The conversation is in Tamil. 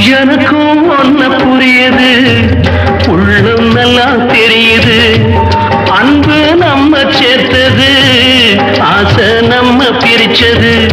எனக்கும் ஒன்ன புரியுது, உள்ளம் நல்லா தெரியுது. அன்பு நம்ம சேர்த்தது, ஆசை நம்ம பிரிச்சது.